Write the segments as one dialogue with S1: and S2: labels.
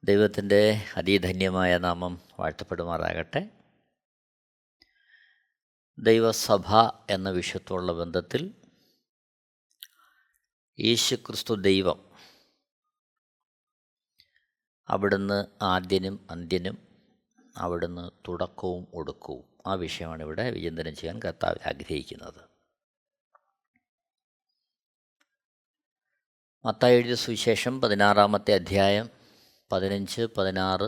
S1: ദൈവത്തിൻ്റെ അതിധന്യമായ നാമം വാഴ്ത്തപ്പെടുമാറാകട്ടെ. ദൈവസഭ എന്ന വിഷയത്തോടുള്ള ബന്ധത്തിൽ യേശുക്രിസ്തു ദൈവം, അവിടുന്ന് ആദ്യനും അന്ത്യനും, അവിടുന്ന് തുടക്കവും ഒടുക്കവും, ആ വിഷയമാണ് ഇവിടെ വിചിന്തനം ചെയ്യാൻ കർത്താവ് ആഗ്രഹിക്കുന്നത്. മത്തായി എഴുതിയ സുവിശേഷം 16-ാമത്തെ അധ്യായം 15, 16,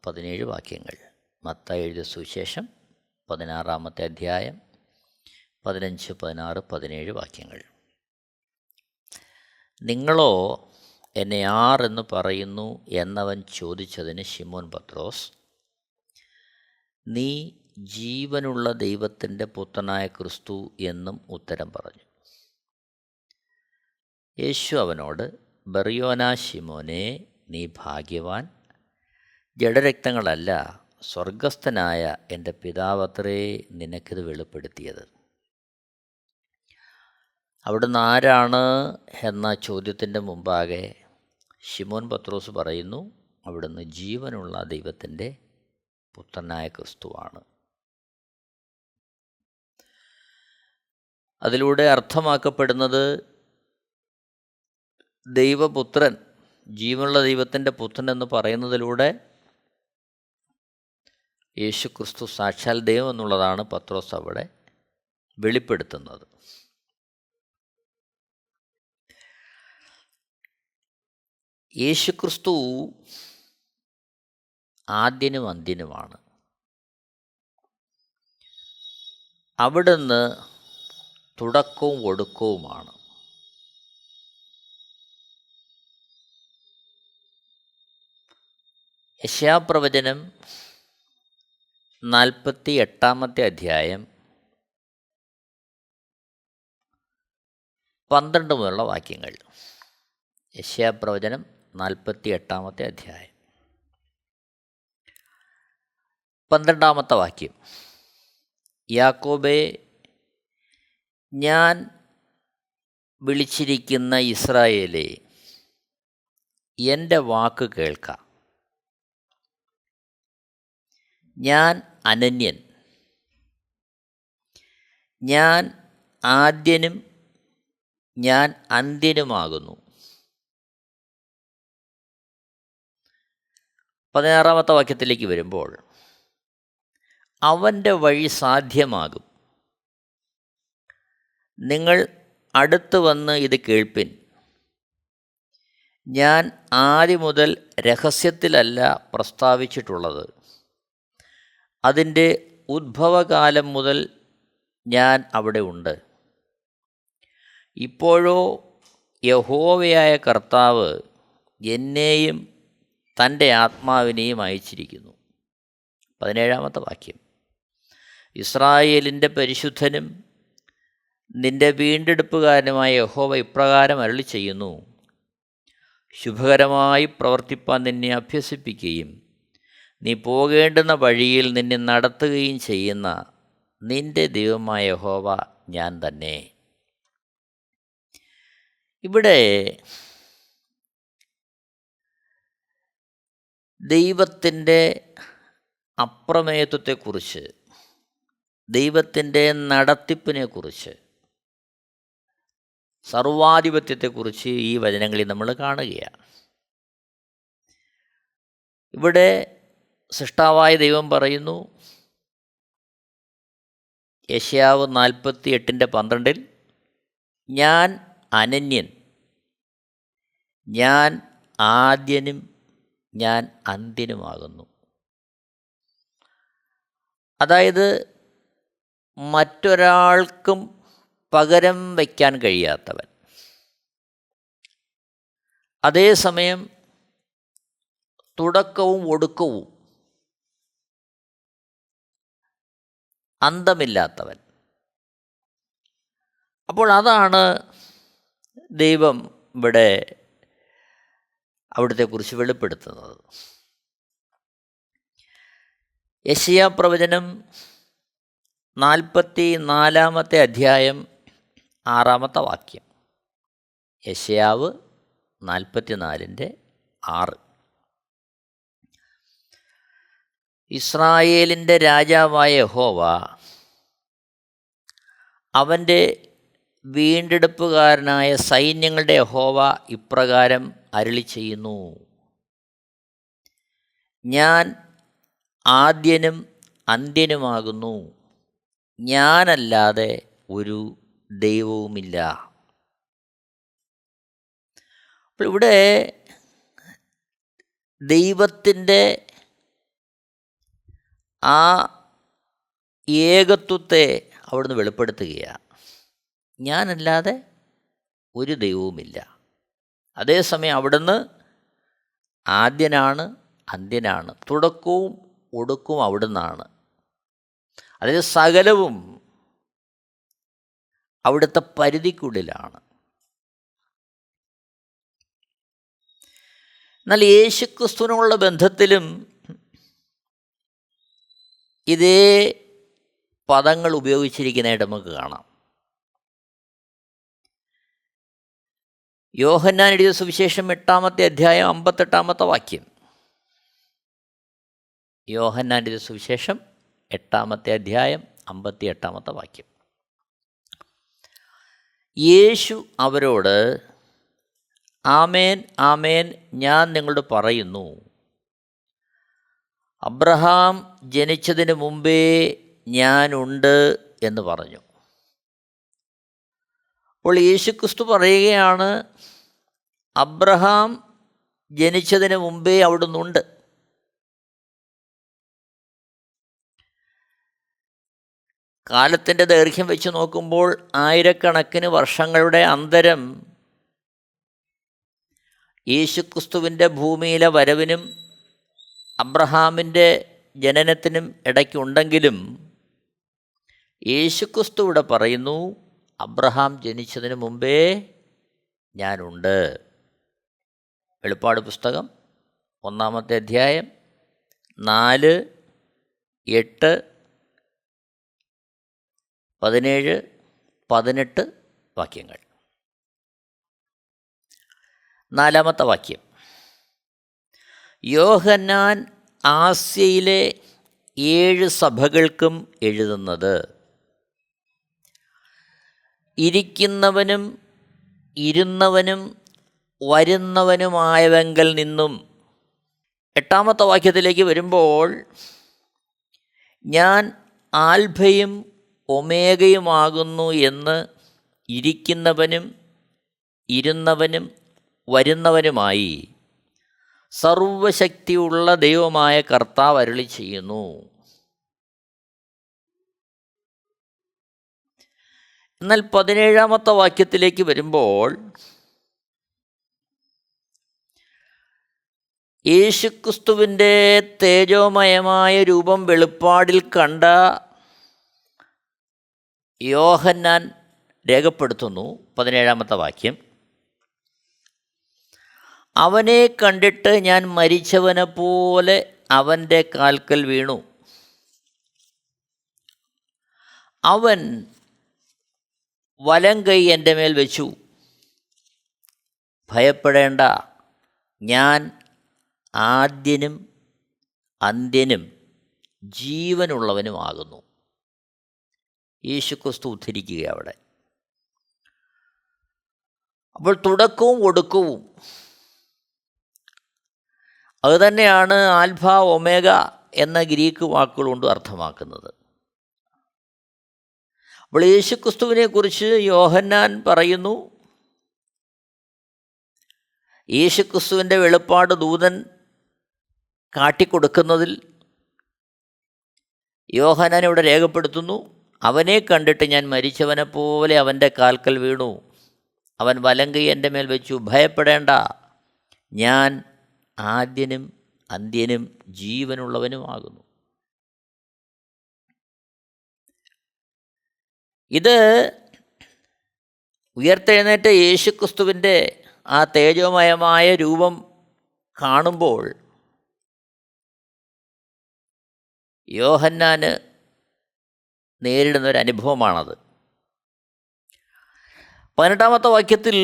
S1: 17 വാക്യങ്ങൾ. മത്തായി എഴുതിയ സുവിശേഷം 16-ാമത്തെ അധ്യായം 15, 16, 17 വാക്യങ്ങൾ. നിങ്ങളോ എന്നെ ആരെന്ന് പറയുന്നു എന്നവൻ ചോദിച്ചതിന് ശിമോൻ പത്രോസ്, നീ ജീവനുള്ള ദൈവത്തിൻ്റെ പുത്രനായ ക്രിസ്തു എന്നും ഉത്തരം പറഞ്ഞു. യേശു അവനോട്, ബർയോനാ ശിമോനെ, നീ ഭാഗ്യവാൻ, ജഡരക്തങ്ങളല്ല സ്വർഗസ്ഥനായ എൻ്റെ പിതാവത്രേ നിനക്കിത് വെളിപ്പെടുത്തിയത്. അവിടുന്ന് ആരാണ് എന്ന ചോദ്യത്തിൻ്റെ മുമ്പാകെ ശിമോൻ പത്രോസ് പറയുന്നു, അവിടുന്ന് ജീവനുള്ള ദൈവത്തിൻ്റെ പുത്രനായ ക്രിസ്തുവാണ്. അതിലൂടെ അർത്ഥമാക്കപ്പെടുന്നത് ദൈവപുത്രൻ, ജീവനുള്ള ദൈവത്തിൻ്റെ പുത്രൻ എന്ന് പറയുന്നതിലൂടെ യേശു ക്രിസ്തു സാക്ഷാൽ ദൈവം എന്നുള്ളതാണ് പത്രോസ് അവിടെ വെളിപ്പെടുത്തുന്നത്. യേശുക്രിസ്തു ആദ്യനും അന്ത്യനുമാണ്. അവിടുന്ന് തുടക്കവും ഒടുക്കവുമാണ്. യെശയ്യാപ്രവചനം 48-ാമത്തെ അധ്യായം 12 മുതലുള്ള വാക്യങ്ങൾ. യെശയ്യാപ്രവചനം 48-ാമത്തെ അധ്യായം 12-ാമത്തെ വാക്യം. യാക്കോബേ, ഞാൻ വിളിച്ചിരിക്കുന്ന ഇസ്രായേലേ, എൻ്റെ വാക്ക് കേൾക്ക. ഞാൻ അനന്യൻ, ഞാൻ ആദ്യനും ഞാൻ അന്ത്യനുമാകുന്നു. 16-ാമത്തെ വാക്യത്തിലേക്ക് വരുമ്പോൾ, അവൻ്റെ വഴി സാധ്യമാകും. നിങ്ങൾ അടുത്ത് വന്ന് ഇത് കേൾപ്പിൻ. ഞാൻ ആദ്യം മുതൽ രഹസ്യത്തിലല്ല പ്രസ്താവിച്ചിട്ടുള്ളത്. അതിൻ്റെ ഉദ്ഭവകാലം മുതൽ ഞാൻ അവിടെ ഉണ്ട്. ഇപ്പോഴോ യഹോവയായ കർത്താവ് എന്നെയും തൻ്റെ ആത്മാവിനെയും അയച്ചിരിക്കുന്നു. 17-ാമത്തെ വാക്യം. ഇസ്രായേലിൻ്റെ പരിശുദ്ധനും നിൻ്റെ വീണ്ടെടുപ്പുകാരനുമായ യഹോവ ഇപ്രകാരം അരുളി ചെയ്യുന്നു, ശുഭകരമായി പ്രവർത്തിപ്പാൻ നിന്നെ അഭ്യസിപ്പിക്കുകയും നീ പോകേണ്ടുന്ന വഴിയിൽ നിന്നെ നടത്തുകയും ചെയ്യുന്ന നിൻ്റെ ദൈവമായ യഹോവ ഞാൻ തന്നെ. ഇവിടെ ദൈവത്തിൻ്റെ അപ്രമേയത്വത്തെക്കുറിച്ച്, ദൈവത്തിൻ്റെ നടത്തിപ്പിനെക്കുറിച്ച്, സർവാധിപത്യത്തെക്കുറിച്ച് ഈ വചനങ്ങളിൽ നമ്മൾ കാണുകയാണ്. ഇവിടെ സൃഷ്ടാവായ ദൈവം പറയുന്നു, യെശയ്യാവ് 48:12, ഞാൻ അനന്യൻ, ഞാൻ ആദ്യനും ഞാൻ അന്ത്യനുമാകുന്നു. അതായത് മറ്റൊരാൾക്കും പകരം വയ്ക്കാൻ കഴിയാത്തവൻ, അതേസമയം തുടക്കവും ഒടുക്കവും അന്തമില്ലാത്തവൻ. അപ്പോൾ അതാണ് ദൈവം ഇവിടെ അവിടത്തെക്കുറിച്ച് വെളിപ്പെടുത്തുന്നത്. യെശയ്യാപ്രവചനം 44-ാമത്തെ അധ്യായം 6-ാമത്തെ വാക്യം. യെശയ്യാവ് 44:6. ഇസ്രായേലിൻ്റെ രാജാവായ യഹോവ അവൻ്റെ വീണ്ടെടുപ്പുകാരനായ സൈന്യങ്ങളുടെ യഹോവ ഇപ്രകാരം അരുളി ചെയ്യുന്നു: ഞാൻ ആദ്യനും അന്ത്യനുമാകുന്നു, ഞാനല്ലാതെ ഒരു ദൈവവുമില്ല. അപ്പോൾ ഇവിടെ ദൈവത്തിൻ്റെ ആ ഏകത്വത്തെ അവിടുന്ന് വെളിപ്പെടുത്തുകയാണ്. ഞാനല്ലാതെ ഒരു ദൈവവുമില്ല. അതേസമയം അവിടുന്ന് ആദ്യനാണ്, അന്ത്യനാണ്, തുടക്കവും ഒടുക്കവും അവിടുന്നാണ്. അതായത് സകലവും അവിടുത്തെ പരിധിക്കുള്ളിലാണ്. എന്നാൽ യേശുക്രിസ്തുവിനുള്ള ബന്ധത്തിലും ഇതേ പദങ്ങൾ ഉപയോഗിച്ചിരിക്കുന്നതായിട്ട് നമുക്ക് കാണാം. യോഹന്നാൻ എഴുതിയ സുവിശേഷം 8-ാമത്തെ അധ്യായം 58-ാമത്തെ വാക്യം. യോഹന്നാൻ എഴുതിയ സുവിശേഷം 8-ാമത്തെ അധ്യായം 58-ാമത്തെ വാക്യം. യേശു അവരോട്: ആമേൻ ആമേൻ, ഞാൻ നിങ്ങളോട് പറയുന്നു, അബ്രഹാം ജനിച്ചതിന് മുമ്പേ ഞാനുണ്ട് എന്ന് പറഞ്ഞു. അപ്പോൾ യേശുക്രിസ്തു പറയുകയാണ്, അബ്രഹാം ജനിച്ചതിന് മുമ്പേ അവിടുന്നുണ്ട്. കാലത്തിൻ്റെ ദൈർഘ്യം വെച്ച് നോക്കുമ്പോൾ ആയിരക്കണക്കിന് വർഷങ്ങളുടെ അന്തരം യേശുക്രിസ്തുവിൻ്റെ ഭൂമിയിലെ വരവിനും അബ്രഹാമിൻ്റെ ജനനത്തിനും ഇടയ്ക്കുണ്ടെങ്കിലും യേശുക്രിസ്തു ഇവിടെ പറയുന്നു, അബ്രഹാം ജനിച്ചതിന് മുമ്പേ ഞാനുണ്ട്. വെളിപ്പാട് പുസ്തകം 1-ാമത്തെ അധ്യായം 4, 8, 17, 18 വാക്യങ്ങൾ. 4-ാമത്തെ വാക്യം: യോഹന്നാൻ ആസ്യയിലെ 7 സഭകൾക്കും എഴുതുന്നത്, ഇരിക്കുന്നവനും ഇരുന്നവനും വരുന്നവനുമായവങ്കൽ നിന്നും. 8-ാമത്തെ വാക്യത്തിലേക്ക് വരുമ്പോൾ, ഞാൻ ആൽഫയും ഒമേഗയുമാകുന്നു എന്ന് ഇരിക്കുന്നവനും ഇരുന്നവനും വരുന്നവനുമായി സർവശക്തിയുള്ള ദൈവമായ കർത്താവ് അരുളി ചെയ്യുന്നു. എന്നാൽ 17-ാമത്തെ വാക്യത്തിലേക്ക് വരുമ്പോൾ, യേശുക്രിസ്തുവിൻ്റെ തേജോമയമായ രൂപം വെളിപ്പാടിൽ കണ്ട യോഹന്നാൻ രേഖപ്പെടുത്തുന്നു. 17-ാമത്തെ വാക്യം: അവനെ കണ്ടിട്ട് ഞാൻ മരിച്ചവനെ പോലെ അവൻ്റെ കാൽക്കൽ വീണു. അവൻ വലം കൈ എൻ്റെ മേൽ വെച്ചു. ഭയപ്പെടേണ്ട, ഞാൻ ആദ്യനും അന്ത്യനും ജീവനുള്ളവനുമാകുന്നു. യേശുക്രിസ്തു ഉദ്ധരിക്കുക അവിടെ. അപ്പോൾ തുടക്കവും ഒടുക്കവും അതുതന്നെയാണ് ആൽഫ ഒമേഗ എന്ന ഗ്രീക്ക് വാക്കുകൾ കൊണ്ട് അർത്ഥമാക്കുന്നത്. അപ്പോൾ യേശുക്രിസ്തുവിനെ കുറിച്ച് യോഹന്നാൻ പറയുന്നു, യേശുക്രിസ്തുവിൻ്റെ വെളിപ്പാട് ദൂതൻ കാട്ടിക്കൊടുക്കുന്നതിൽ യോഹന്നാൻ ഇവിടെ രേഖപ്പെടുത്തുന്നു, അവനെ കണ്ടിട്ട് ഞാൻ മരിച്ചവനെ പോലെ അവൻ്റെ കാൽക്കൽ വീണു. അവൻ വലം കൈ എൻ്റെ മേൽ വെച്ചു. ഭയപ്പെടേണ്ട, ഞാൻ ആദ്യനും അന്ത്യനും ജീവനുള്ളവനുമാകുന്നു. ഇത് ഉയർത്തെഴുന്നേറ്റ യേശുക്രിസ്തുവിൻ്റെ ആ തേജോമയമായ രൂപം കാണുമ്പോൾ യോഹന്നാന് നേരിടുന്നൊരനുഭവമാണത്. 18-ാമത്തെ വാക്യത്തിൽ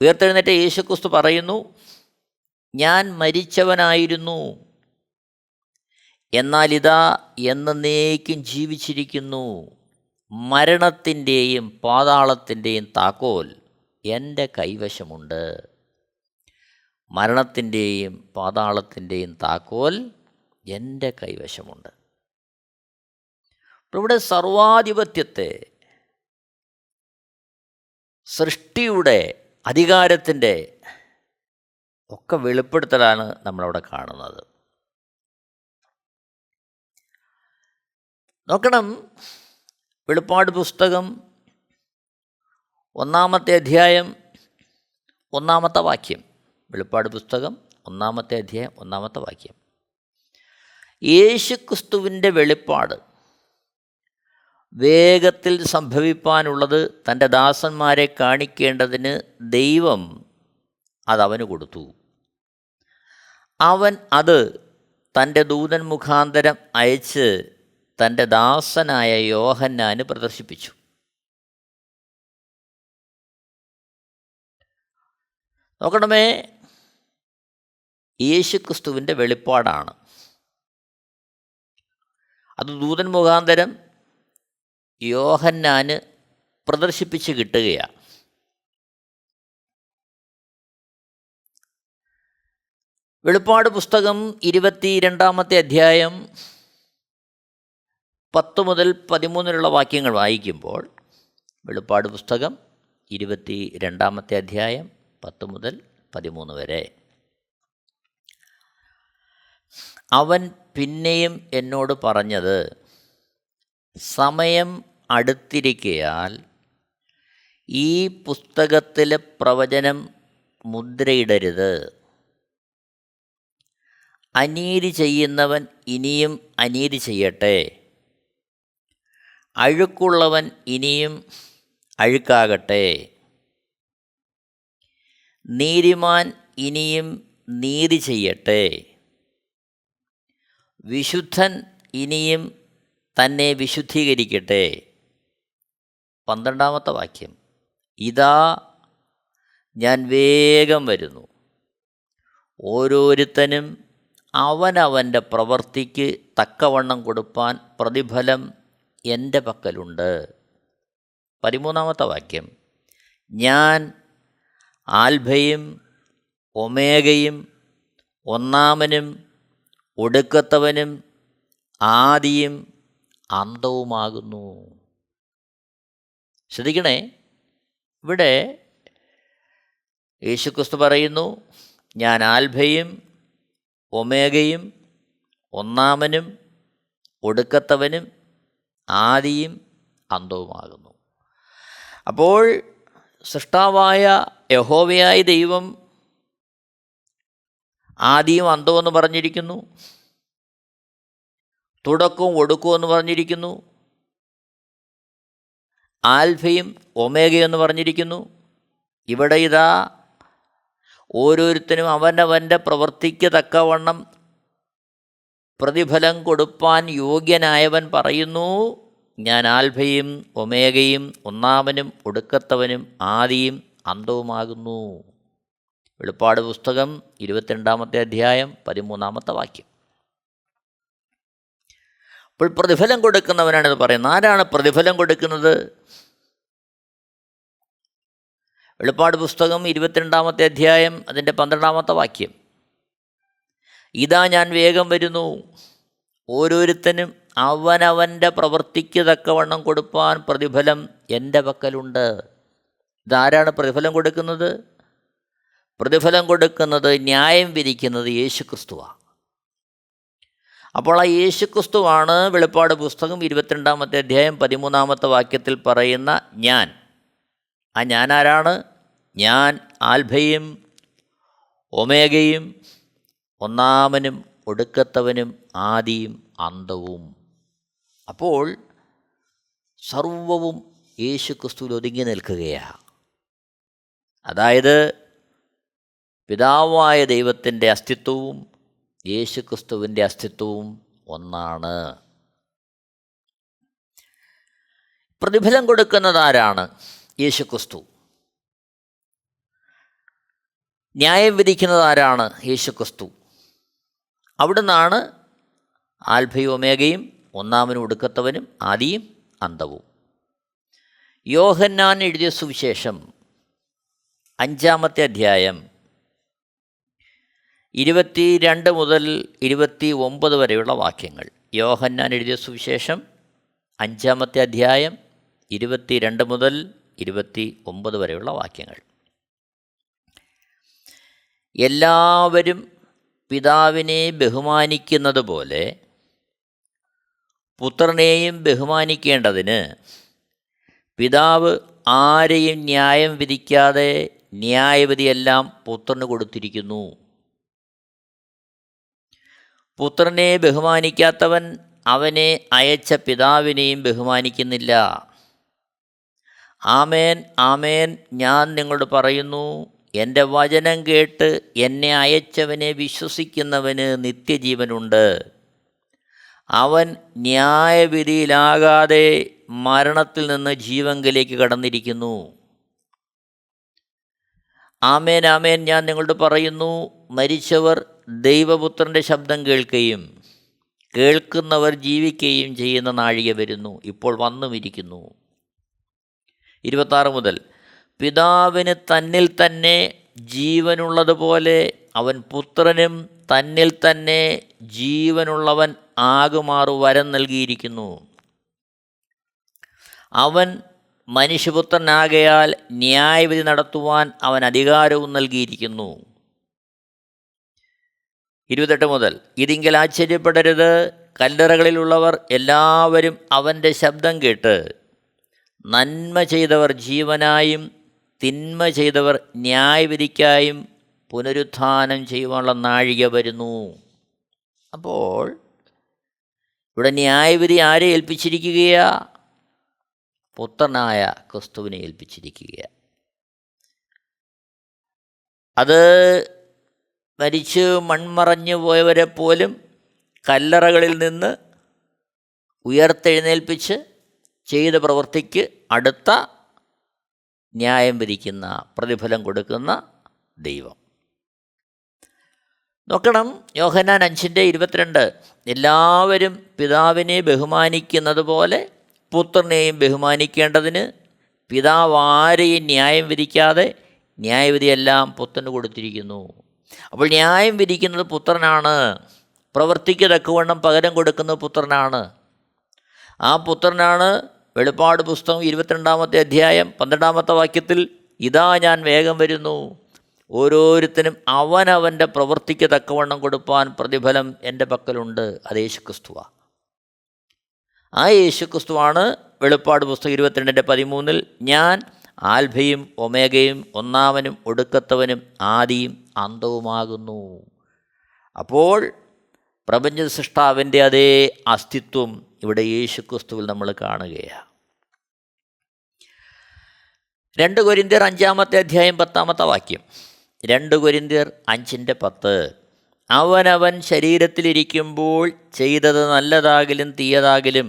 S1: ഉയർത്തെഴുന്നേറ്റ യേശുക്രിസ്തു പറയുന്നു, ഞാൻ മരിച്ചവനായിരുന്നു, എന്നാൽ ഇതാ എന്നേക്കും ജീവിച്ചിരിക്കുന്നു. മരണത്തിൻ്റെയും പാതാളത്തിൻ്റെയും താക്കോൽ എൻ്റെ കൈവശമുണ്ട്. മരണത്തിൻ്റെയും പാതാളത്തിൻ്റെയും താക്കോൽ എൻ്റെ കൈവശമുണ്ട്. ഇവിടെ സർവാധിപത്യത്തെ, സൃഷ്ടിയുടെ അധികാരത്തിൻ്റെ ഒക്കെ വെളിപ്പെടുത്തലാണ് നമ്മളവിടെ കാണുന്നത്. നോക്കണം, വെളിപ്പാട് പുസ്തകം 1-ാമത്തെ അധ്യായം 1-ാമത്തെ വാക്യം. വെളിപ്പാട് പുസ്തകം 1-ാമത്തെ അധ്യായം 1-ാമത്തെ വാക്യം. യേശുക്രിസ്തുവിൻ്റെ വെളിപ്പാട് വേഗത്തിൽ സംഭവിപ്പാനുള്ളത് തൻ്റെ ദാസന്മാരെ കാണിക്കേണ്ടതിന് ദൈവം അതവന് കൊടുത്തു. അവൻ അത് തൻ്റെ ദൂതൻ മുഖാന്തരം അയച്ച് തൻ്റെ ദാസനായ യോഹന്നാന് പ്രദർശിപ്പിച്ചു. നോക്കണമേ, യേശുക്രിസ്തുവിൻ്റെ വെളിപ്പാടാണ്. അത് ദൂതൻ മുഖാന്തരം യോഹന്നാന് പ്രദർശിപ്പിച്ച് കിട്ടുകയാണ്. വെളിപ്പാട് പുസ്തകം 22-ാമത്തെ അധ്യായം 10 മുതൽ 13 വാക്യങ്ങൾ വായിക്കുമ്പോൾ, വെളിപ്പാട് പുസ്തകം 22-ാമത്തെ അധ്യായം 10 മുതൽ 13 വരെ. അവൻ പിന്നെയും എന്നോട് പറഞ്ഞത്, സമയം അടുത്തിരിക്കയാൽ ഈ പുസ്തകത്തിലെ പ്രവചനം മുദ്രയിടരുത്. അനീതി ചെയ്യുന്നവൻ ഇനിയും അനീതി ചെയ്യട്ടെ, അഴുക്കുള്ളവൻ ഇനിയും അഴുക്കാകട്ടെ, നീതിമാൻ ഇനിയും നീതി ചെയ്യട്ടെ, വിശുദ്ധൻ ഇനിയും തന്നെ വിശുദ്ധീകരിക്കട്ടെ. 12-ാമത്തെ വാക്യം. ഇതാ ഞാൻ വേഗം വരുന്നു, ഓരോരുത്തനും അവനവൻ്റെ പ്രവൃത്തിക്ക് തക്കവണ്ണം കൊടുപ്പാൻ പ്രതിഫലം എൻ്റെ പക്കലുണ്ട്. 13-ാമത്തെ വാക്യം. ഞാൻ ആൽഫയും ഒമേഗയും, ഒന്നാമനും ഒടുക്കത്തവനും ആദിയും അന്തവുമാകുന്നു. ശ്രദ്ധിക്കണേ, ഇവിടെ യേശുക്രിസ്തു പറയുന്നു, ഞാൻ ആൽഫയും ഒമേഗയും ഒന്നാമനും ഒടുക്കത്തവനും ആദിയും അന്തവുമാകുന്നു. അപ്പോൾ സൃഷ്ടാവായ യഹോവയായ ദൈവം ആദിയും അന്തവും എന്ന് പറഞ്ഞിരിക്കുന്നു, തുടക്കവും ഒടുക്കവും എന്ന് പറഞ്ഞിരിക്കുന്നു, ആൽഫയും ഒമേഗയും എന്ന് പറഞ്ഞിരിക്കുന്നു. ഇവിടെ ഇതാ ഓരോരുത്തരും അവനവൻ്റെ പ്രവൃത്തിക്ക് തക്കവണ്ണം പ്രതിഫലം കൊടുപ്പാൻ യോഗ്യനായവൻ പറയുന്നു, ഞാൻ ആൽഫയും ഒമേഗയും ഒന്നാമനും ഒടുക്കത്തവനും ആദിയും അന്തവുമാകുന്നു. വെളിപ്പാട് പുസ്തകം 22-ാമത്തെ അധ്യായം 13-ാമത്തെ വാക്യം. അപ്പോൾ പ്രതിഫലം കൊടുക്കുന്നവനാണിത് പറയുന്നത്. ആരാണ് പ്രതിഫലം കൊടുക്കുന്നത്? വെളിപ്പാട് പുസ്തകം 22-ാമത്തെ അധ്യായം അതിൻ്റെ 12-ാമത്തെ വാക്യം. ഇതാ ഞാൻ വേഗം വരുന്നു, ഓരോരുത്തനും അവനവൻ്റെ പ്രവൃത്തിക്ക് തക്കവണ്ണം കൊടുപ്പാൻ പ്രതിഫലം എൻ്റെ പക്കലുണ്ട്. ഇതാരാണ് പ്രതിഫലം കൊടുക്കുന്നത്? പ്രതിഫലം കൊടുക്കുന്നത്, ന്യായം വിധിക്കുന്നത് യേശുക്രിസ്തുവാണ്. അപ്പോൾ ആ യേശുക്രിസ്തുവാണ് വെളിപ്പാട് പുസ്തകം 22-ാമത്തെ അധ്യായം 13-ാമത്തെ വാക്യത്തിൽ പറയുന്ന ഞാൻ. ആ ഞാൻ ആരാണ്? ഞാൻ ആൽഫയും ഒമേഗയും ഒന്നാമനും ഒടുക്കത്തവനും ആദിയും അന്തവും. അപ്പോൾ സർവവും യേശുക്രിസ്തുവിൽ ഒതുങ്ങി നിൽക്കുകയാണ്. അതായത് പിതാവായ ദൈവത്തിൻ്റെ അസ്തിത്വവും യേശുക്രിസ്തുവിൻ്റെ അസ്തിത്വവും ഒന്നാണ്. പ്രതിഫലം കൊടുക്കുന്നത് ആരാണ്? യേശുക്രിസ്തു. ന്യായം വിധിക്കുന്നത് ആരാണ്? യേശുക്രിസ്തു. അവിടുന്നാണ് ആൽഫയും ഒമേഗയും, ഒന്നാമനും ഒടുക്കത്തവനും, ആദിയും അന്തവും. യോഹന്നാൻ എഴുതിയ സുവിശേഷം 5-ാമത്തെ അധ്യായം 22 മുതൽ 29 വരെയുള്ള വാക്യങ്ങൾ. യോഹന്നാൻ എഴുതിയ സുവിശേഷം 5-ാമത്തെ അധ്യായം 22 മുതൽ 29 വരെയുള്ള വാക്യങ്ങൾ. എല്ലാവരും പിതാവിനെ ബഹുമാനിക്കുന്നത് പോലെ പുത്രനെയും ബഹുമാനിക്കേണ്ടതിന് പിതാവ് ആരെയും ന്യായം വിധിക്കാതെ ന്യായവിധിയെല്ലാം പുത്രന് കൊടുത്തിരിക്കുന്നു. പുത്രനെ ബഹുമാനിക്കാത്തവൻ അവനെ അയച്ച പിതാവിനെയും ബഹുമാനിക്കുന്നില്ല. ആമേൻ ആമേൻ, ഞാൻ നിങ്ങളോട് പറയുന്നു, എൻ്റെ വചനം കേട്ട് എന്നെ അയച്ചവനെ വിശ്വസിക്കുന്നവന് നിത്യജീവനുണ്ട്. അവൻ ന്യായവിധിയിലാകാതെ മരണത്തിൽ നിന്ന് ജീവങ്കലേക്ക് കടന്നിരിക്കുന്നു. ആമേൻ ആമേൻ, ഞാൻ നിങ്ങളോട് പറയുന്നു, മരിച്ചവർ ദൈവപുത്രൻ്റെ ശബ്ദം കേൾക്കുകയും കേൾക്കുന്നവർ ജീവിക്കുകയും ചെയ്യുന്ന നാഴിക വരുന്നു, ഇപ്പോൾ വന്നുമിരിക്കുന്നു. 26 മുതൽ, പിതാവിന് തന്നിൽ തന്നെ ജീവനുള്ളതുപോലെ അവൻ പുത്രനും തന്നിൽ തന്നെ ജീവനുള്ളവൻ ആകുമാറു വരം നൽകിയിരിക്കുന്നു. അവൻ മനുഷ്യപുത്രനാകയാൽ ന്യായവിധി നടത്തുവാൻ അവൻ അധികാരവും നൽകിയിരിക്കുന്നു. 28 മുതൽ, ഇതിങ്കൽ ആശ്ചര്യപ്പെടരുത്, കല്ലറകളിലുള്ളവർ എല്ലാവരും അവൻ്റെ ശബ്ദം കേട്ട് നന്മ ചെയ്തവർ ജീവനായും തിന്മ ചെയ്തവർ ന്യായവിധിക്കായും പുനരുത്ഥാനം ചെയ്യുവാനുള്ള നാഴിക വരുന്നു. അപ്പോൾ ഇവിടെ ന്യായവിധി ആരെ ഏൽപ്പിച്ചിരിക്കുകയാ? പുത്രനായ ക്രിസ്തുവിനെ ഏൽപ്പിച്ചിരിക്കുകയാണ്. അത് മരിച്ച് മൺമറഞ്ഞു പോയവരെ പോലും കല്ലറകളിൽ നിന്ന് ഉയർത്തെഴുന്നേൽപ്പിച്ച് ചെയ്ത പ്രവൃത്തിക്ക് അടുത്ത ന്യായം വിധിക്കുന്ന, പ്രതിഫലം കൊടുക്കുന്ന ദൈവം. നോക്കണം, യോഹന്നാൻ 5:22, എല്ലാവരും പിതാവിനെ ബഹുമാനിക്കുന്നത് പോലെ പുത്രനെയും ബഹുമാനിക്കേണ്ടതിന് പിതാവ് ആരെയും ന്യായം വിധിക്കാതെ ന്യായവിധിയെല്ലാം പുത്രന് കൊടുത്തിരിക്കുന്നു. അപ്പോൾ ന്യായം വിധിക്കുന്നത് പുത്രനാണ്, പ്രവൃത്തിക്ക് തക്കവണ്ണം പകരം കൊടുക്കുന്നത് പുത്രനാണ്. ആ പുത്രനാണ് വെളിപ്പാട് പുസ്തകം 22-ാമത്തെ അധ്യായം 12-ാമത്തെ വാക്യത്തിൽ, ഇതാ ഞാൻ വേഗം വരുന്നു, ഓരോരുത്തരും അവനവൻ്റെ പ്രവൃത്തിക്ക് തക്കവണ്ണം കൊടുപ്പാൻ പ്രതിഫലം എൻ്റെ പക്കലുണ്ട്. അത് യേശുക്രിസ്തുവാണ്. ആ യേശുക്രിസ്തുവാണ് വെളിപ്പാട് പുസ്തകം 22:13, ഞാൻ ആൽഫയും ഒമേഗയും, ഒന്നാമനും ഒടുക്കത്തവനും, ആദിയും അന്തവുമാകുന്നു. അപ്പോൾ പ്രപഞ്ച സൃഷ്ടാവിൻ്റെ അതേ അസ്തിത്വം ഇവിടെ യേശുക്രിസ്തുവിൽ നമ്മൾ കാണുകയാണ്. 2 കൊരിന്ത്യർ 5-ാമത്തെ അധ്യായം 10-ാമത്തെ വാക്യം. 2 കൊരിന്ത്യർ 5:10, അവനവൻ ശരീരത്തിലിരിക്കുമ്പോൾ ചെയ്തത് നല്ലതാകിലും തീയതാകിലും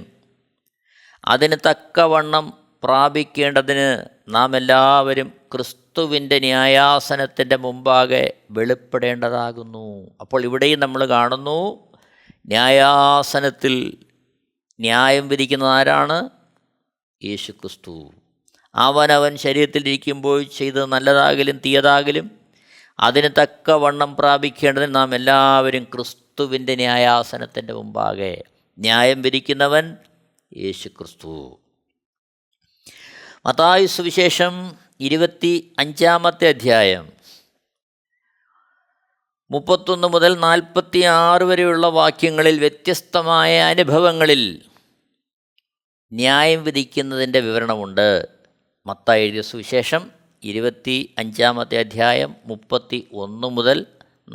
S1: അതിന് തക്കവണ്ണം പ്രാപിക്കേണ്ടതിന് നാം എല്ലാവരും ക്രിസ്തുവിൻ്റെ ന്യായാസനത്തിൻ്റെ മുമ്പാകെ വെളിപ്പെടേണ്ടതാകുന്നു. അപ്പോൾ ഇവിടെയും നമ്മൾ കാണുന്നു, ന്യായാസനത്തിൽ ന്യായം വിധിക്കുന്നത് ആരാണ്? യേശുക്രിസ്തു. അവനവൻ ശരീരത്തിലിരിക്കുമ്പോൾ ചെയ്തത് നല്ലതാകിലും തീയതാകിലും അതിന് തക്കവണ്ണം പ്രാപിക്കേണ്ടതിന് നാം എല്ലാവരും ക്രിസ്തുവിൻ്റെ ന്യായാസനത്തിൻ്റെ മുമ്പാകെ. ന്യായം വിധിക്കുന്നവൻ യേശുക്രിസ്തു. മത്തായി സുവിശേഷം 25-ാമത്തെ അധ്യായം 31 മുതൽ 46 വരെയുള്ള വാക്യങ്ങളിൽ വ്യത്യസ്തമായ അനുഭവങ്ങളിൽ ന്യായം വിധിക്കുന്നതിൻ്റെ വിവരണമുണ്ട്. മത്തായി എഴുതിയ സുവിശേഷം 25-ാമത്തെ അധ്യായം 31 മുതൽ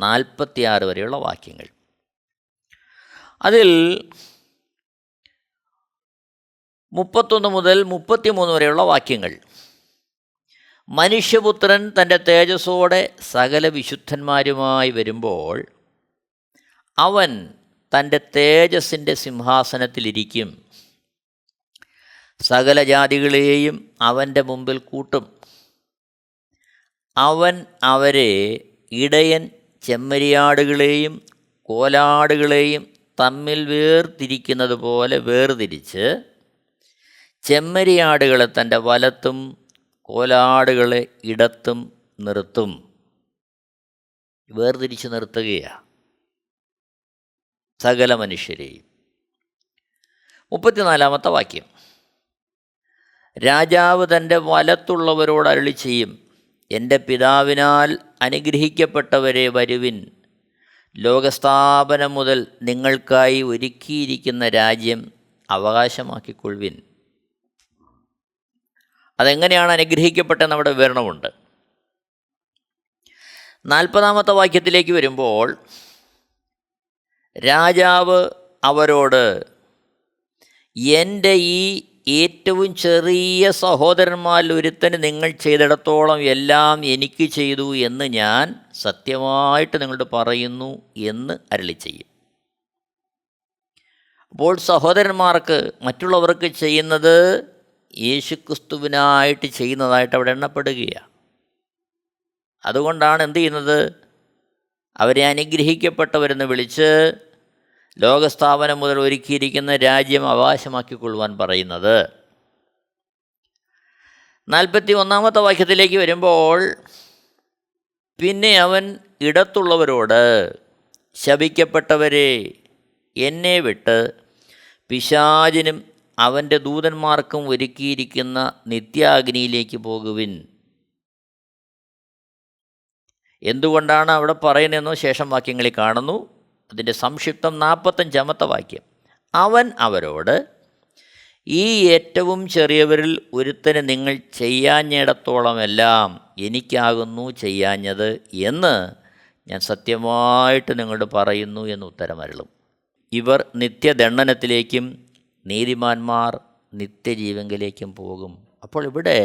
S1: 46 വരെയുള്ള വാക്യങ്ങൾ. അതിൽ 31 മുതൽ 33 വരെയുള്ള വാക്യങ്ങൾ, മനുഷ്യപുത്രൻ തൻ്റെ തേജസ്സോടെ സകല വിശുദ്ധന്മാരുമായി വരുമ്പോൾ അവൻ തൻ്റെ തേജസ്സിൻ്റെ സിംഹാസനത്തിലിരിക്കും. സകല ജാതികളെയും അവൻ്റെ മുമ്പിൽ കൂട്ടും. അവൻ അവരെ ഇടയൻ ചെമ്മരിയാടുകളെയും കോലാടുകളെയും തമ്മിൽ വേർതിരിക്കുന്നത് പോലെ വേർതിരിച്ച് ചെമ്മരിയാടുകളെ തൻ്റെ വലത്തും കോലാടുകളെ ഇടത്തും നിർത്തും. വേർതിരിച്ച് നിർത്തുകയാണ് സകല മനുഷ്യരെയും. 34-ാമത്തെ വാക്യം, രാജാവ് തൻ്റെ വലത്തുള്ളവരോട് അരുളി ചെയ്യും, എൻ്റെ പിതാവിനാൽ അനുഗ്രഹിക്കപ്പെട്ടവരെ വരുവിൻ, ലോകസ്ഥാപനം മുതൽ നിങ്ങൾക്കായി ഒരുക്കിയിരിക്കുന്ന രാജ്യം അവകാശമാക്കിക്കൊള്ളുവിൻ. അതെങ്ങനെയാണ് അനുഗ്രഹിക്കപ്പെട്ടതെന്ന് അവിടെ വിവരണമുണ്ട്. 40-ാമത്തെ വാക്യത്തിലേക്ക് വരുമ്പോൾ രാജാവ് അവരോട്, എൻ്റെ ഈ ഏറ്റവും ചെറിയ സഹോദരന്മാരിൽ ഒരുത്തന് നിങ്ങൾ ചെയ്തിടത്തോളം എല്ലാം എനിക്ക് ചെയ്തു എന്ന് ഞാൻ സത്യമായിട്ട് നിങ്ങളോട് പറയുന്നു എന്ന് അരുളി ചെയ്യും. അപ്പോൾ സഹോദരന്മാർക്ക് മറ്റുള്ളവർക്ക് ചെയ്യുന്നത് യേശുക്രിസ്തുവിനായിട്ട് ചെയ്യുന്നതായിട്ട് അവിടെ എണ്ണപ്പെടുകയാണ്. അതുകൊണ്ടാണ് എന്ത് ചെയ്യുന്നത്, അവരെ അനുഗ്രഹിക്കപ്പെട്ടവരെന്ന് വിളിച്ച് ലോകസ്ഥാപനം മുതൽ ഒരുക്കിയിരിക്കുന്ന രാജ്യം അവകാശമാക്കിക്കൊള്ളുവാൻ പറയുന്നത്. 41-ാമത്തെ വാക്യത്തിലേക്ക് വരുമ്പോൾ, പിന്നെ അവൻ ഇടത്തുള്ളവരോട്, ശപിക്കപ്പെട്ടവരെ, എന്നെ വിട്ട് പിശാചിനും അവൻ്റെ ദൂതന്മാർക്കും ഒരുക്കിയിരിക്കുന്ന നിത്യാഗ്നിയിലേക്ക് പോകുവിൻ. എന്തുകൊണ്ടാണ് അവിടെ പറയുന്നതെന്നോ ശേഷം വാക്യങ്ങളിൽ കാണുന്നു. അതിൻ്റെ സംക്ഷിപ്തം 45-ാമത്തെ വാക്യം, അവൻ അവരോട്, ഈ ഏറ്റവും ചെറിയവരിൽ ഒരുത്തന് നിങ്ങൾ ചെയ്യാഞ്ഞിടത്തോളമെല്ലാം എനിക്കാകുന്നു ചെയ്യാഞ്ഞത് എന്ന് ഞാൻ സത്യമായിട്ട് നിങ്ങളോട് പറയുന്നു എന്ന് ഉത്തരമരുളും. ഇവർ നിത്യദണ്ഡനത്തിലേക്കും നീതിമാന്മാർ നിത്യജീവങ്കിലേക്കും പോകും. അപ്പോൾ ഇവിടെ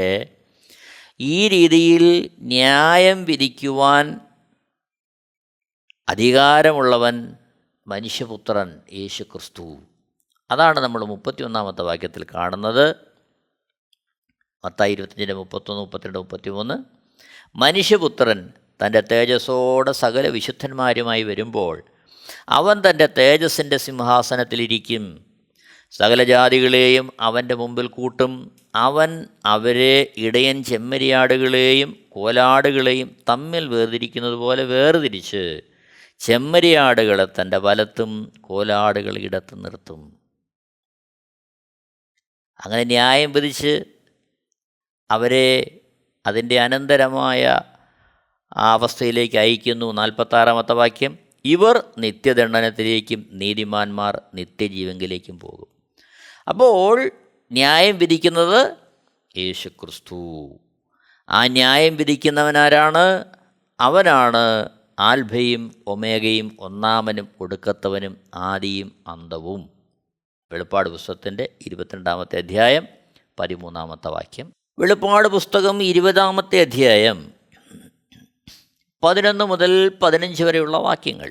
S1: ഈ രീതിയിൽ ന്യായം വിധിക്കുവാൻ അധികാരമുള്ളവൻ മനുഷ്യപുത്രൻ യേശുക്രിസ്തു. അതാണ് നമ്മൾ 31-ാമത്തെ വാക്യത്തിൽ കാണുന്നത്. മത്തായി 25-31, 32, 33. മനുഷ്യപുത്രൻ തൻ്റെ തേജസ്സോടെ സകല വിശുദ്ധന്മാരുമായി വരുമ്പോൾ അവൻ തൻ്റെ തേജസ്സിൻ്റെ സിംഹാസനത്തിലിരിക്കും. സകല ജാതികളെയും അവൻ്റെ മുമ്പിൽ കൂട്ടും. അവൻ അവരെ ഇടയൻ ചെമ്മരിയാടുകളെയും കോലാടുകളെയും തമ്മിൽ വേർതിരിക്കുന്നത് പോലെ വേർതിരിച്ച് ചെമ്മരിയാടുകളെ തൻ്റെ വലത്തും കോലാടുകളെ ഇടത്തും നിർത്തും. അങ്ങനെ ന്യായം വിധിച്ച് അവരെ അതിൻ്റെ അനന്തരമായ ആ അവസ്ഥയിലേക്ക് അയക്കുന്നു. 46-ാമത്തെ വാക്യം, ഇവർ നിത്യദണ്ഡനത്തിലേക്കും നീതിമാന്മാർ നിത്യജീവങ്കിലേക്കും പോകും. അപ്പോൾ ന്യായം വിധിക്കുന്നത് യേശുക്രിസ്തു. ആ ന്യായം വിധിക്കുന്നവനാരാണ്? അവനാണ് ആൽഫയും ഒമേഗയും, ഒന്നാമനും ഒടുക്കത്തവനും ആദിയും അന്തവും. വെളിപ്പാട് പുസ്തകത്തിൻ്റെ 22-ാമത്തെ അധ്യായം 13-ാമത്തെ വാക്യം. വെളിപ്പാട് പുസ്തകം 20-ാമത്തെ അധ്യായം 11 മുതൽ 15 വരെയുള്ള വാക്യങ്ങൾ.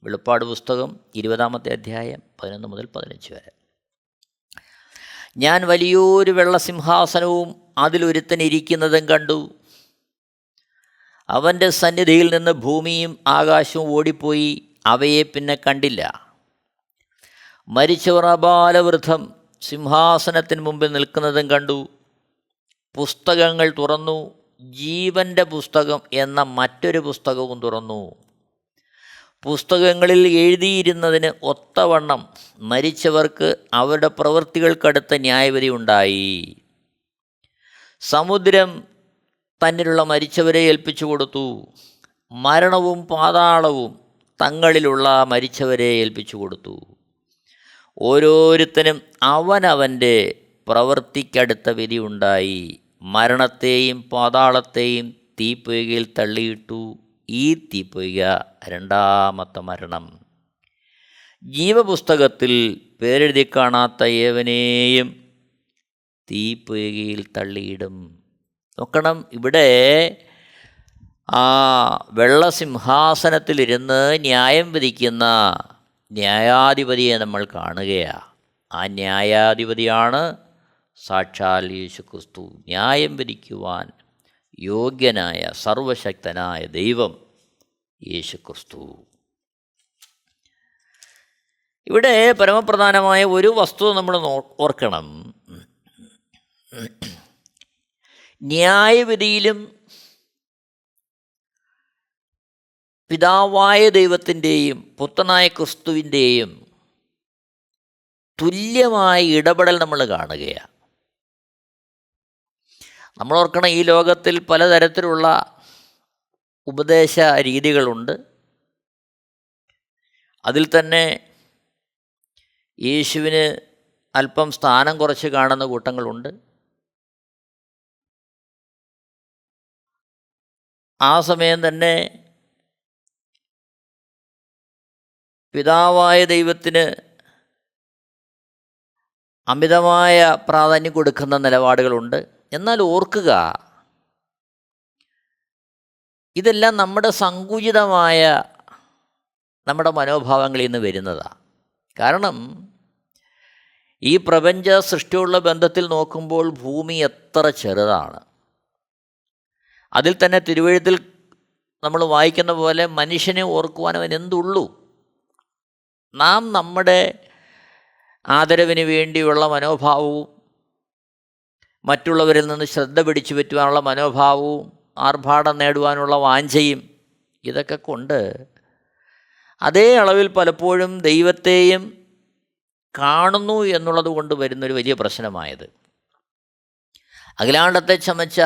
S1: വെളിപ്പാട് പുസ്തകം 20-ാമത്തെ അധ്യായം 11 മുതൽ 15 വരെ. ഞാൻ വലിയൊരു വെള്ളസിംഹാസനവും അതിലൊരുത്തനിരിക്കുന്നതും കണ്ടു. അവൻ്റെ സന്നിധിയിൽ നിന്ന് ഭൂമിയും ആകാശവും ഓടിപ്പോയി, അവയെ പിന്നെ കണ്ടില്ല. മരിച്ചവർ അപാലവൃദ്ധം സിംഹാസനത്തിന് മുമ്പിൽ നിൽക്കുന്നതും കണ്ടു. പുസ്തകങ്ങൾ തുറന്നു. ജീവൻ്റെ പുസ്തകം എന്ന മറ്റൊരു പുസ്തകവും തുറന്നു. പുസ്തകങ്ങളിൽ എഴുതിയിരുന്നതിന് ഒത്തവണ്ണം മരിച്ചവർക്ക് അവരുടെ പ്രവൃത്തികൾക്കടുത്ത ന്യായവിധി ഉണ്ടായി. സമുദ്രം തന്നിലുള്ള മരിച്ചവരെ ഏൽപ്പിച്ചു കൊടുത്തു. മരണവും പാതാളവും തങ്ങളിലുള്ള മരിച്ചവരെ ഏൽപ്പിച്ചു കൊടുത്തു. ഓരോരുത്തനും അവനവൻ്റെ പ്രവൃത്തിക്കടുത്ത വിധി ഉണ്ടായി. മരണത്തെയും പാതാളത്തെയും തീപ്പൊയ്കയിൽ തള്ളിയിട്ടു. ഈ തീപ്പൊയ്ക രണ്ടാമത്തെ മരണം. ജീവപുസ്തകത്തിൽ പേരെഴുതി കാണാത്ത ഏവനെയും തീപ്പൊയ്കയിൽ തള്ളിയിടും. നോക്കണം, ഇവിടെ ആ വെള്ളസിംഹാസനത്തിലിരുന്ന് ന്യായം വിധിക്കുന്ന ന്യായാധിപതിയെ നമ്മൾ കാണുകയാണ്. ആ ന്യായാധിപതിയാണ് സാക്ഷാൽ യേശുക്രിസ്തു. ന്യായം വിധിക്കുവാൻ യോഗ്യനായ സർവശക്തനായ ദൈവം യേശുക്രിസ്തു. ഇവിടെ പരമപ്രധാനമായ ഒരു വസ്തുത നമ്മൾ ഓർക്കണം. ന്യായവിധിയിലും പിതാവായ ദൈവത്തിൻ്റെയും പുത്രനായ ക്രിസ്തുവിൻ്റെയും തുല്യമായ ഇടപെടൽ നമ്മൾ കാണുകയാണ്. നമ്മൾ ഓർക്കണം, ഈ ലോകത്തിൽ പലതരത്തിലുള്ള ഉപദേശ രീതികളുണ്ട്. അതിൽ തന്നെ യേശുവിന് അല്പം സ്ഥാനം കുറച്ച് കാണുന്ന കൂട്ടങ്ങളുണ്ട്. ആ സമയം തന്നെ പിതാവായ ദൈവത്തിന് അമിതമായ പ്രാധാന്യം കൊടുക്കുന്ന നിലപാടുകളുണ്ട്. എന്നാൽ ഓർക്കുക, ഇതെല്ലാം നമ്മുടെ സങ്കുചിതമായ നമ്മുടെ മനോഭാവങ്ങളിൽ നിന്ന് വരുന്നതാണ്. കാരണം ഈ പ്രപഞ്ച സൃഷ്ടിയുള്ള ബന്ധത്തിൽ നോക്കുമ്പോൾ ഭൂമി എത്ര ചെറുതാണ്. അതിൽ തന്നെ തിരുവെഴുത്തിൽ നമ്മൾ വായിക്കുന്ന പോലെ മനുഷ്യനെ ഓർക്കുവാൻ അവൻ എന്തുള്ളൂ. നാം നമ്മുടെ ആദരവിന് വേണ്ടിയുള്ള മനോഭാവവും മറ്റുള്ളവരിൽ നിന്ന് ശ്രദ്ധ പിടിച്ചു പറ്റുവാനുള്ള മനോഭാവവും ആർഭാടം നേടുവാനുള്ള വാഞ്ചയും ഇതൊക്കെ കൊണ്ട് അതേ അളവിൽ പലപ്പോഴും ദൈവത്തെയും കാണുന്നു എന്നുള്ളത് കൊണ്ട് വരുന്നൊരു വലിയ പ്രശ്നമായത്. അഖിലാണ്ടത്തെ ചമച്ച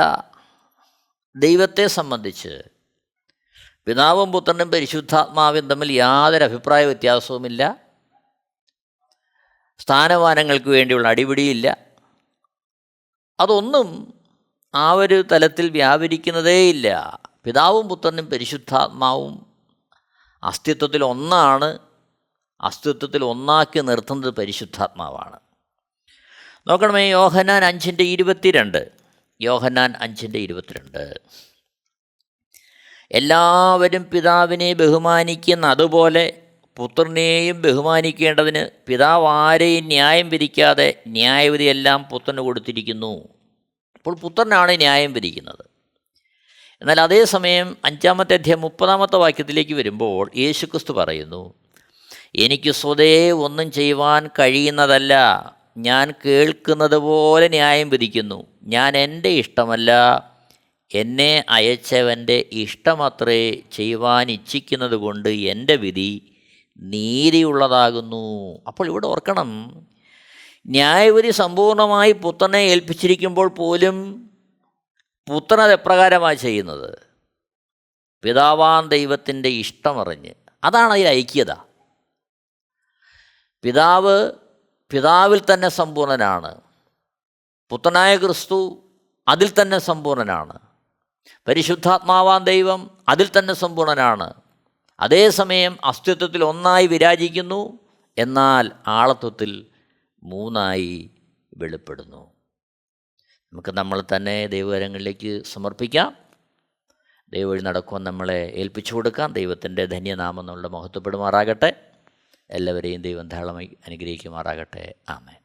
S1: ദൈവത്തെ സംബന്ധിച്ച് പിതാവും പുത്രനും പരിശുദ്ധാത്മാവും തമ്മിൽ യാതൊരു അഭിപ്രായ വ്യത്യാസവുമില്ല. സ്ഥാനമാനങ്ങൾക്ക് വേണ്ടിയുള്ള അടിപിടിയില്ല. അതൊന്നും ആ ഒരു തലത്തിൽ വ്യാപരിക്കുന്നതേയില്ല. പിതാവും പുത്രനും പരിശുദ്ധാത്മാവും അസ്തിത്വത്തിൽ ഒന്നാണ്. അസ്തിത്വത്തിൽ ഒന്നാക്കി നിർത്തുന്നത് പരിശുദ്ധാത്മാവാണ്. നോക്കണമേ, യോഹന്നാൻ 5:22. യോഹന്നാൻ 5:22. എല്ലാവരും പിതാവിനെ ബഹുമാനിക്കുന്ന അതുപോലെ പുത്രനെയും ബഹുമാനിക്കേണ്ടതിന് പിതാവ് ആരെയും ന്യായം വിധിക്കാതെ ന്യായവിധിയെല്ലാം പുത്രന് കൊടുത്തിരിക്കുന്നു. അപ്പോൾ പുത്രനാണ് ന്യായം വിധിക്കുന്നത്. എന്നാൽ അതേസമയം 5-ാമത്തെ അധ്യായം 30-ാമത്തെ വാക്യത്തിലേക്ക് വരുമ്പോൾ യേശുക്രിസ്തു പറയുന്നു, എനിക്ക് സ്വതേ ഒന്നും ചെയ്യുവാൻ കഴിയുന്നതല്ല, ഞാൻ കേൾക്കുന്നത് പോലെ ന്യായം വിധിക്കുന്നു. ഞാൻ എൻ്റെ ഇഷ്ടമല്ല, എന്നെ അയച്ചവൻ്റെ ഇഷ്ടമത്രേ ചെയ്യുവാൻ ഇച്ഛിക്കുന്നത് കൊണ്ട് എൻ്റെ വിധി നീതിയുള്ളതാകുന്നു. അപ്പോൾ ഇവിടെ ഓർക്കണം, ന്യായവിധി സമ്പൂർണ്ണമായി പുത്രനെ ഏൽപ്പിച്ചിരിക്കുമ്പോൾ പോലും പുത്രൻ അത് എപ്രകാരമാണ് ചെയ്യുന്നത്? പിതാവാം ദൈവത്തിൻ്റെ ഇഷ്ടമറിഞ്ഞ്. അതാണ് അതിൽ ഐക്യത. പിതാവ് പിതാവിൽ തന്നെ സമ്പൂർണ്ണനാണ്. പുത്രനായ ക്രിസ്തു അതിൽ തന്നെ സമ്പൂർണ്ണനാണ്. പരിശുദ്ധാത്മാവാം ദൈവം അതിൽ തന്നെ സമ്പൂർണ്ണനാണ്. അതേസമയം അസ്തിത്വത്തിൽ ഒന്നായി വിരാജിക്കുന്നു, എന്നാൽ ആളത്വത്തിൽ മൂന്നായി വെളിപ്പെടുന്നു. നമുക്ക് നമ്മൾ തന്നെ ദൈവകരങ്ങളിലേക്ക് സമർപ്പിക്കാം. ദൈവവഴി നടക്കുവാൻ നമ്മളെ ഏൽപ്പിച്ചു കൊടുക്കാം. ദൈവത്തിൻ്റെ ധന്യനാമം നമ്മളുടെ മഹത്വപ്പെടുമാറാകട്ടെ. എല്ലാവരെയും ദൈവം ധാരാളമായി അനുഗ്രഹിക്കുമാറാകട്ടെ. ആമേൻ.